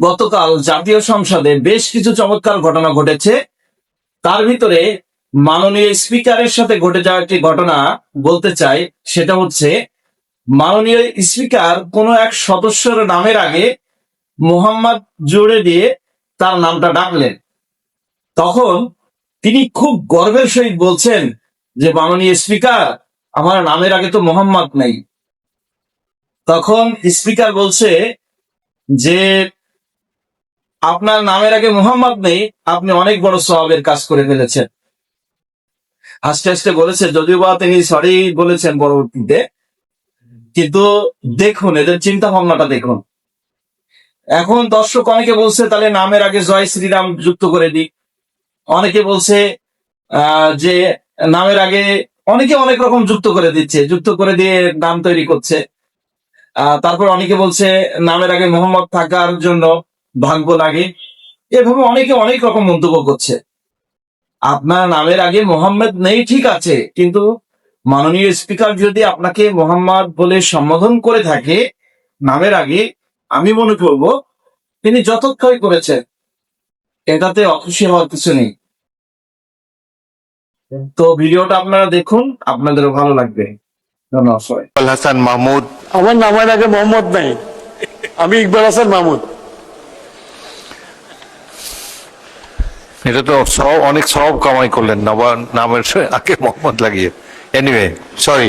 গতকাল জাতীয় সংসদে বেশ কিছু চমৎকার ঘটনা ঘটেছে। তার ভিতরে মাননীয় স্পিকারের সাথে ঘটে যাওয়া একটি ঘটনা বলতে চাই। সেটা হচ্ছে, মাননীয় স্পিকার কোনো এক সদস্যের নামের আগে মোহাম্মদ জুড়ে দিয়ে তার নামটা ডাকলেন। তখন তিনি খুব গর্বের সহিত বলছেন যে, মাননীয় স্পিকার, আমার নামের আগে তো মোহাম্মদ নেই। তখন স্পিকার বলছে যে, আপনার নামের আগে মোহাম্মদ নেই, আপনি অনেক বড় সওয়াবের কাজ করে ফেলেছেন। হাসতে হাসতে বলেছে, যদিও বা তিনি সরি বলেছেন পরবর্তীতে, কিন্তু দেখুন এদের চিন্তা ভাবনাটা দেখুন। এখন দর্শক অনেকে বলছে তাহলে নামের আগে জয় শ্রীরাম যুক্ত করে দিই। অনেকে বলছে যে নামের আগে অনেকে অনেক রকম যুক্ত করে দিচ্ছে, যুক্ত করে দিয়ে নাম তৈরি করছে। তারপর অনেকে বলছে নামের আগে মোহাম্মদ থাকার জন্য ভাগ্য লাগে। এভাবে অনেকে অনেক রকম মন্তব্য করছে। আপনার নামের আগে মোহাম্মদ নেই ঠিক আছে, কিন্তু মাননীয় স্পিকার যদি আপনাকে মোহাম্মদ বলে সম্বোধন করে থাকে নামের আগে, আমি মনে করব তিনি যথার্থই করেছেন, এটাতে অখুশি হওয়ার কিছু নেই। তো ভিডিওটা আপনারা দেখুন, আপনাদেরও ভালো লাগবে। ধন্যবাদ সবাই। হাসান মাহমুদ। আমার নামের আগে মোহাম্মদ নাই, আমি ইকবাল হাসান মাহমুদ। এটা তো অনেক সব কামাই করলেন নামের আগে মোহাম্মদ লাগিয়ে। Anyway, sorry.